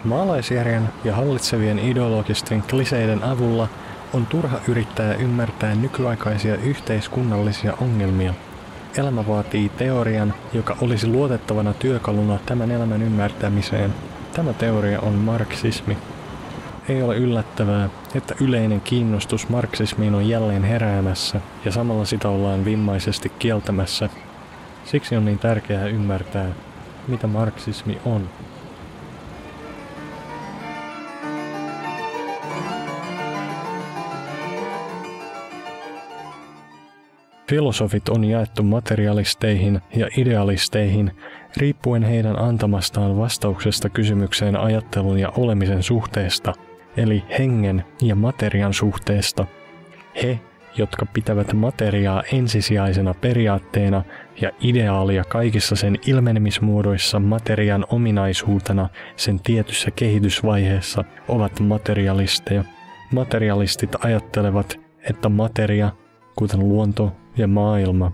Maalaisjärjen ja hallitsevien ideologisten kliseiden avulla on turha yrittää ymmärtää nykyaikaisia yhteiskunnallisia ongelmia. Elämä vaatii teorian, joka olisi luotettavana työkaluna tämän elämän ymmärtämiseen. Tämä teoria on marksismi. Ei ole yllättävää, että yleinen kiinnostus marksismiin on jälleen heräämässä ja samalla sitä ollaan vimmaisesti kieltämässä. Siksi on niin tärkeää ymmärtää, mitä marksismi on. Filosofit on jaettu materialisteihin ja idealisteihin riippuen heidän antamastaan vastauksesta kysymykseen ajattelun ja olemisen suhteesta, eli hengen ja materian suhteesta. He, jotka pitävät materiaa ensisijaisena periaatteena ja ideaalia kaikissa sen ilmenemismuodoissa materian ominaisuutena sen tietyssä kehitysvaiheessa, ovat materialisteja. Materialistit ajattelevat, että materia, kuten luonto ja maailma,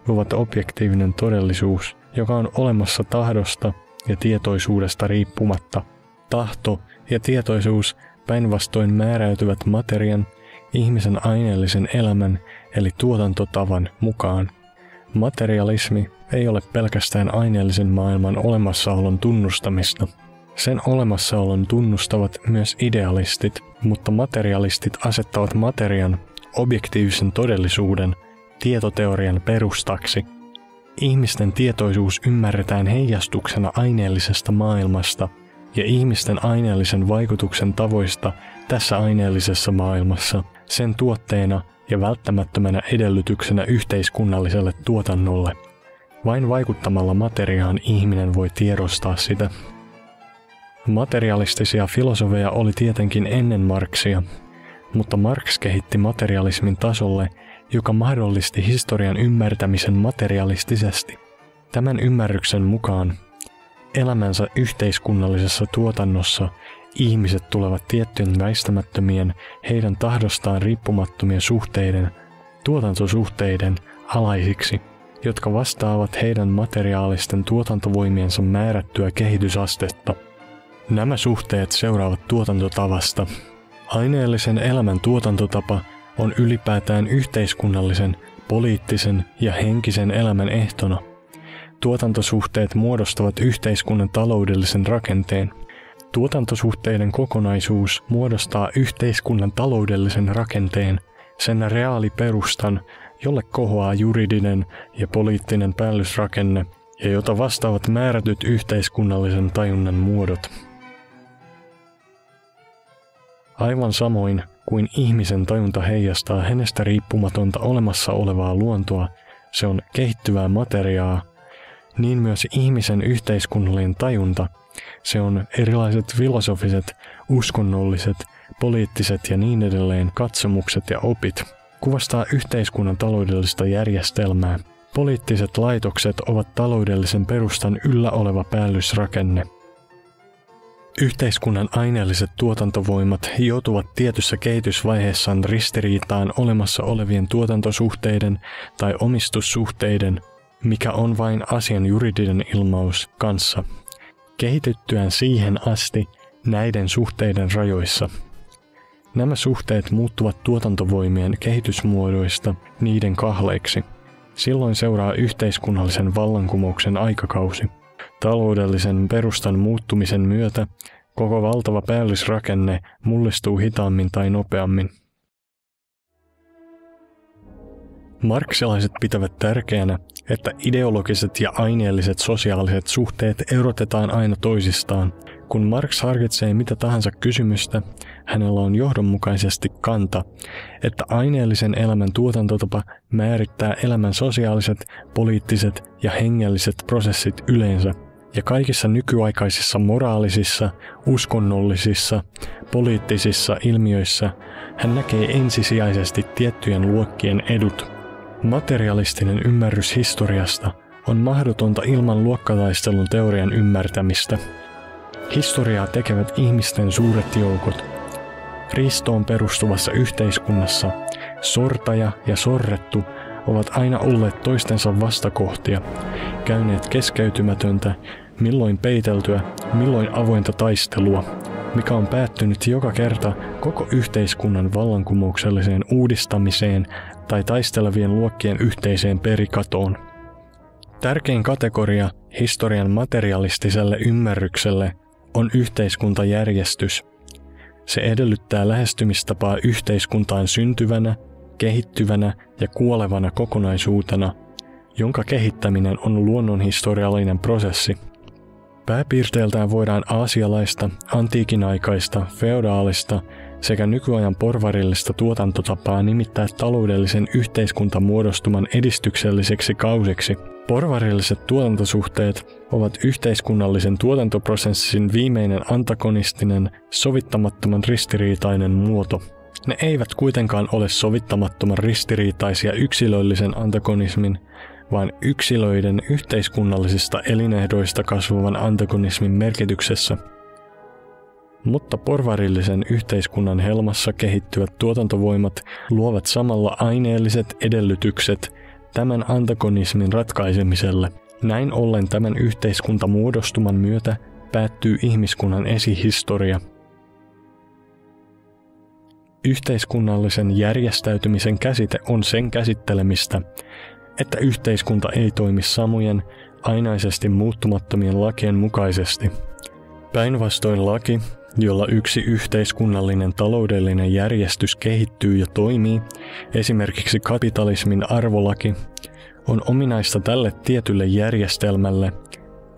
ovat objektiivinen todellisuus, joka on olemassa tahdosta ja tietoisuudesta riippumatta. Tahto ja tietoisuus päinvastoin määräytyvät materian, ihmisen aineellisen elämän eli tuotantotavan mukaan. Materialismi ei ole pelkästään aineellisen maailman olemassaolon tunnustamista. Sen olemassaolon tunnustavat myös idealistit, mutta materialistit asettavat materian, objektiivisen todellisuuden, tietoteorian perustaksi. Ihmisten tietoisuus ymmärretään heijastuksena aineellisesta maailmasta ja ihmisten aineellisen vaikutuksen tavoista tässä aineellisessa maailmassa, sen tuotteena ja välttämättömänä edellytyksenä yhteiskunnalliselle tuotannolle. Vain vaikuttamalla materiaan ihminen voi tiedostaa sitä. Materialistisia filosofeja oli tietenkin ennen Marxia, mutta Marx kehitti materialismin tasolle, joka mahdollisti historian ymmärtämisen materialistisesti. Tämän ymmärryksen mukaan elämänsä yhteiskunnallisessa tuotannossa ihmiset tulevat tiettyjen väistämättömien, heidän tahdostaan riippumattomien suhteiden, tuotantosuhteiden alaisiksi, jotka vastaavat heidän materiaalisten tuotantovoimiensa määrättyä kehitysastetta. Nämä suhteet seuraavat tuotantotavasta. Aineellisen elämän tuotantotapa on ylipäätään yhteiskunnallisen, poliittisen ja henkisen elämän ehtona. Tuotantosuhteet muodostavat yhteiskunnan taloudellisen rakenteen. Tuotantosuhteiden kokonaisuus muodostaa yhteiskunnan taloudellisen rakenteen, sen reaaliperustan, jolle kohoaa juridinen ja poliittinen päällysrakenne ja jota vastaavat määrätyt yhteiskunnallisen tajunnan muodot. Aivan samoin kuin ihmisen tajunta heijastaa hänestä riippumatonta olemassa olevaa luontoa, se on kehittyvää materiaa, niin myös ihmisen yhteiskunnallinen tajunta, se on erilaiset filosofiset, uskonnolliset, poliittiset ja niin edelleen katsomukset ja opit, kuvastaa yhteiskunnan taloudellista järjestelmää. Poliittiset laitokset ovat taloudellisen perustan yllä oleva päällysrakenne. Yhteiskunnan aineelliset tuotantovoimat joutuvat tietyssä kehitysvaiheessaan ristiriitaan olemassa olevien tuotantosuhteiden tai omistussuhteiden, mikä on vain asian juridinen ilmaus, kanssa, kehityttyään siihen asti näiden suhteiden rajoissa. Nämä suhteet muuttuvat tuotantovoimien kehitysmuodoista niiden kahleiksi. Silloin seuraa yhteiskunnallisen vallankumouksen aikakausi. Taloudellisen perustan muuttumisen myötä koko valtava päällysrakenne mullistuu hitaammin tai nopeammin. Marxilaiset pitävät tärkeänä, että ideologiset ja aineelliset sosiaaliset suhteet erotetaan aina toisistaan. Kun Marx harkitsee mitä tahansa kysymystä, hänellä on johdonmukaisesti kanta, että aineellisen elämän tuotantotapa määrittää elämän sosiaaliset, poliittiset ja hengelliset prosessit yleensä, ja kaikissa nykyaikaisissa moraalisissa, uskonnollisissa, poliittisissa ilmiöissä hän näkee ensisijaisesti tiettyjen luokkien edut. Materialistinen ymmärrys historiasta on mahdotonta ilman luokkataistelun teorian ymmärtämistä. Historiaa tekevät ihmisten suuret joukot. Riistoon perustuvassa yhteiskunnassa sortaja ja sorrettu ovat aina olleet toistensa vastakohtia, käyneet keskeytymätöntä, milloin peiteltyä, milloin avointa taistelua, mikä on päättynyt joka kerta koko yhteiskunnan vallankumoukselliseen uudistamiseen tai taistelevien luokkien yhteiseen perikatoon. Tärkein kategoria historian materialistiselle ymmärrykselle on yhteiskuntajärjestys. Se edellyttää lähestymistapaa yhteiskuntaan syntyvänä, kehittyvänä ja kuolevana kokonaisuutena, jonka kehittäminen on luonnonhistoriallinen prosessi. Pääpiirteiltään voidaan aasialaista, antiikinaikaista, feodaalista sekä nykyajan porvarillista tuotantotapaa nimittää taloudellisen yhteiskuntamuodostuman edistykselliseksi kausiksi. Porvarilliset tuotantosuhteet ovat yhteiskunnallisen tuotantoprosessin viimeinen antagonistinen, sovittamattoman ristiriitainen muoto. Ne eivät kuitenkaan ole sovittamattoman ristiriitaisia yksilöllisen antagonismin, vaan yksilöiden yhteiskunnallisista elinehdoista kasvavan antagonismin merkityksessä. Mutta porvarillisen yhteiskunnan helmassa kehittyvät tuotantovoimat luovat samalla aineelliset edellytykset tämän antagonismin ratkaisemiselle. Näin ollen tämän yhteiskuntamuodostuman myötä päättyy ihmiskunnan esihistoria. Yhteiskunnallisen järjestäytymisen käsite on sen käsittelemistä, että yhteiskunta ei toimi samojen, ainaisesti muuttumattomien lakien mukaisesti. Päinvastoin laki, jolla yksi yhteiskunnallinen taloudellinen järjestys kehittyy ja toimii, esimerkiksi kapitalismin arvolaki, on ominaista tälle tietylle järjestelmälle,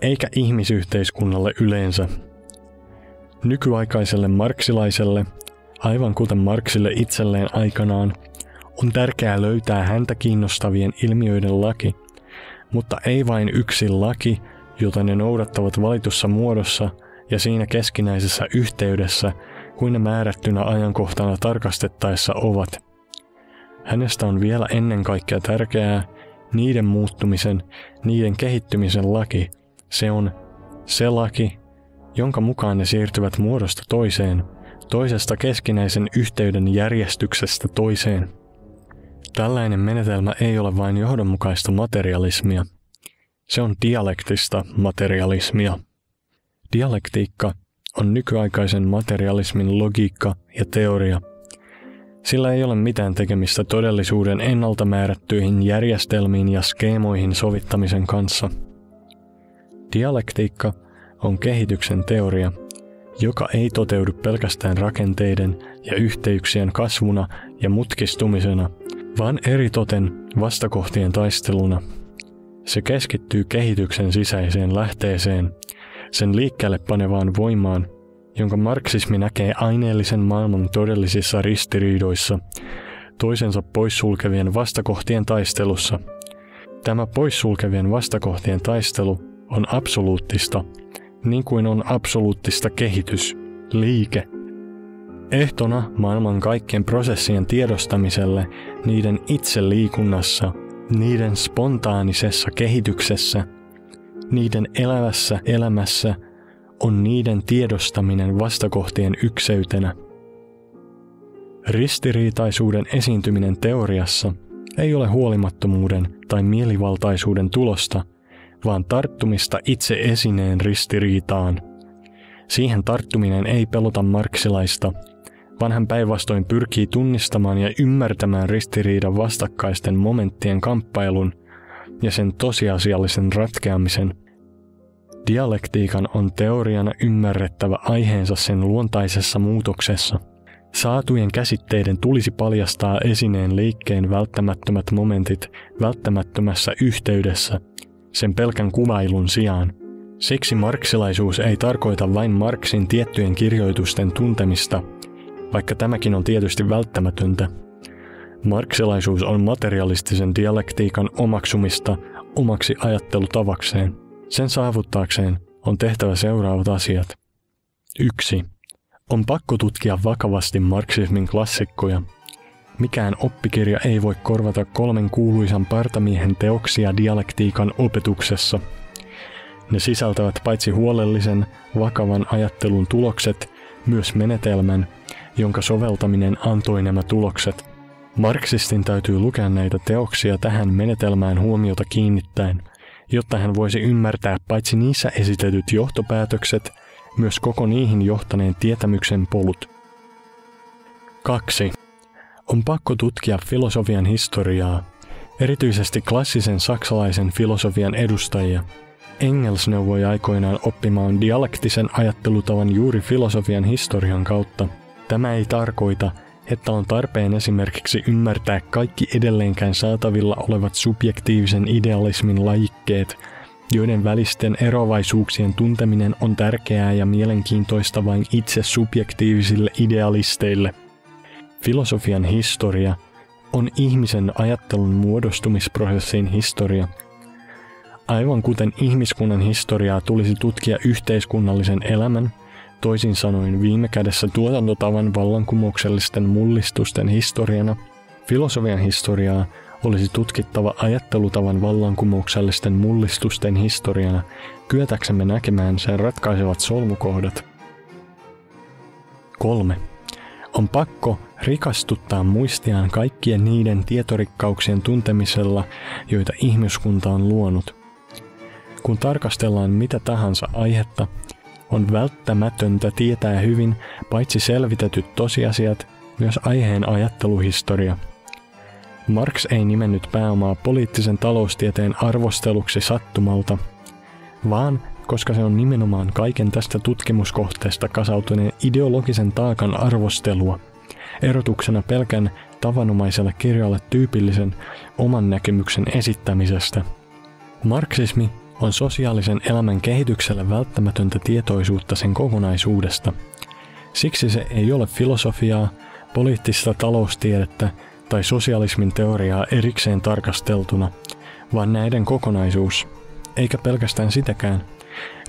eikä ihmisyhteiskunnalle yleensä. Nykyaikaiselle marksilaiselle, aivan kuten Marxille itselleen aikanaan, on tärkeää löytää häntä kiinnostavien ilmiöiden laki, mutta ei vain yksi laki, jota ne noudattavat valitussa muodossa ja siinä keskinäisessä yhteydessä, kuin ne määrättynä ajankohtana tarkastettaessa ovat. Hänestä on vielä ennen kaikkea tärkeää niiden muuttumisen, niiden kehittymisen laki. Se on se laki, jonka mukaan ne siirtyvät muodosta toiseen, toisesta keskinäisen yhteyden järjestyksestä toiseen. Tällainen menetelmä ei ole vain johdonmukaista materialismia. Se on dialektista materialismia. Dialektiikka on nykyaikaisen materialismin logiikka ja teoria. Sillä ei ole mitään tekemistä todellisuuden ennalta määrättyihin järjestelmiin ja skeemoihin sovittamisen kanssa. Dialektiikka on kehityksen teoria, joka ei toteudu pelkästään rakenteiden ja yhteyksien kasvuna ja mutkistumisena, vaan eritoten vastakohtien taisteluna. Se keskittyy kehityksen sisäiseen lähteeseen, sen liikkeelle panevaan voimaan, jonka marksismi näkee aineellisen maailman todellisissa ristiriidoissa, toisensa poissulkevien vastakohtien taistelussa. Tämä poissulkevien vastakohtien taistelu on absoluuttista, niin kuin on absoluuttista kehitys, liike. Ehtona maailman kaikkien prosessien tiedostamiselle niiden itse liikunnassa, niiden spontaanisessa kehityksessä, niiden elävässä elämässä on niiden tiedostaminen vastakohtien ykseytenä. Ristiriitaisuuden esiintyminen teoriassa ei ole huolimattomuuden tai mielivaltaisuuden tulosta, vaan tarttumista itse esineen ristiriitaan. Siihen tarttuminen ei pelota marksilaista, vaan hän päinvastoin pyrkii tunnistamaan ja ymmärtämään ristiriidan vastakkaisten momenttien kamppailun ja sen tosiasiallisen ratkeamisen. Dialektiikan on teoriana ymmärrettävä aiheensa sen luontaisessa muutoksessa. Saatujen käsitteiden tulisi paljastaa esineen liikkeen välttämättömät momentit välttämättömässä yhteydessä, sen pelkän kuvailun sijaan. Siksi marksilaisuus ei tarkoita vain Marxin tiettyjen kirjoitusten tuntemista, vaikka tämäkin on tietysti välttämätöntä. Marksilaisuus on materialistisen dialektiikan omaksumista omaksi ajattelutavakseen. Sen saavuttaakseen on tehtävä seuraavat asiat. 1. On pakko tutkia vakavasti marksismin klassikkoja. Mikään oppikirja ei voi korvata 3 kuuluisan partamiehen teoksia dialektiikan opetuksessa. Ne sisältävät paitsi huolellisen, vakavan ajattelun tulokset, myös menetelmän, jonka soveltaminen antoi nämä tulokset. Marxistin täytyy lukea näitä teoksia tähän menetelmään huomiota kiinnittäen, jotta hän voisi ymmärtää paitsi niissä esitetyt johtopäätökset, myös koko niihin johtaneen tietämyksen polut. 2. On pakko tutkia filosofian historiaa, erityisesti klassisen saksalaisen filosofian edustajia. Engels neuvoi aikoinaan oppimaan dialektisen ajattelutavan juuri filosofian historian kautta. Tämä ei tarkoita, että on tarpeen esimerkiksi ymmärtää kaikki edelleenkään saatavilla olevat subjektiivisen idealismin lajikkeet, joiden välisten eroavaisuuksien tunteminen on tärkeää ja mielenkiintoista vain itse subjektiivisille idealisteille. Filosofian historia on ihmisen ajattelun muodostumisprosessin historia. Aivan kuten ihmiskunnan historiaa tulisi tutkia yhteiskunnallisen elämän, toisin sanoen viime kädessä tuotantotavan vallankumouksellisten mullistusten historiana, filosofian historiaa olisi tutkittava ajattelutavan vallankumouksellisten mullistusten historiana, kyetäksemme näkemään sen ratkaisevat solmukohdat. 3. On pakko rikastuttaa muistiaan kaikkien niiden tietorikkauksien tuntemisella, joita ihmiskunta on luonut. Kun tarkastellaan mitä tahansa aihetta, on välttämätöntä tietää hyvin paitsi selvitetyt tosiasiat, myös aiheen ajatteluhistoria. Marx ei nimennyt pääomaa poliittisen taloustieteen arvosteluksi sattumalta, vaan koska se on nimenomaan kaiken tästä tutkimuskohteesta kasautuneen ideologisen taakan arvostelua, erotuksena pelkän tavanomaiselle kirjalle tyypillisen oman näkemyksen esittämisestä. Marksismi on sosiaalisen elämän kehitykselle välttämätöntä tietoisuutta sen kokonaisuudesta. Siksi se ei ole filosofiaa, poliittista taloustiedettä tai sosialismin teoriaa erikseen tarkasteltuna, vaan näiden kokonaisuus, eikä pelkästään sitäkään.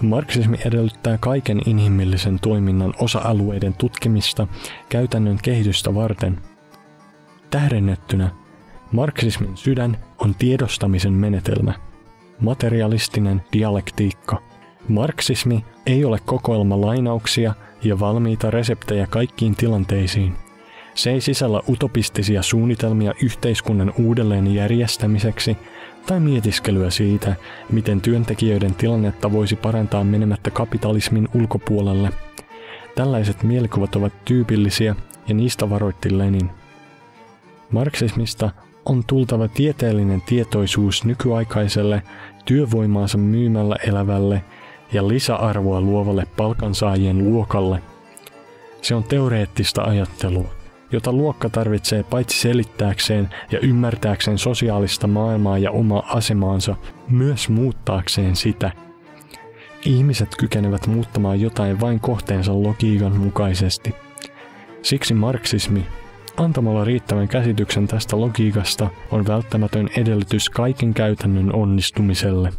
Marksismi edellyttää kaiken inhimillisen toiminnan osa-alueiden tutkimista käytännön kehitystä varten. Tähdennettynä, marksismin sydän on tiedostamisen menetelmä. Materialistinen dialektiikka. Marksismi ei ole kokoelma lainauksia ja valmiita reseptejä kaikkiin tilanteisiin. Se ei sisällä utopistisia suunnitelmia yhteiskunnan uudelleen järjestämiseksi tai mietiskelyä siitä, miten työntekijöiden tilannetta voisi parantaa menemättä kapitalismin ulkopuolelle. Tällaiset mielikuvat ovat tyypillisiä ja niistä varoitti Lenin. Marksismista on tultava tieteellinen tietoisuus nykyaikaiselle, työvoimaansa myymällä elävälle ja lisäarvoa luovalle palkansaajien luokalle. Se on teoreettista ajattelua, jota luokka tarvitsee paitsi selittääkseen ja ymmärtääkseen sosiaalista maailmaa ja omaa asemaansa, myös muuttaakseen sitä. Ihmiset kykenevät muuttamaan jotain vain kohteensa logiikan mukaisesti. Siksi marksismi, antamalla riittävän käsityksen tästä logiikasta, on välttämätön edellytys kaiken käytännön onnistumiselle.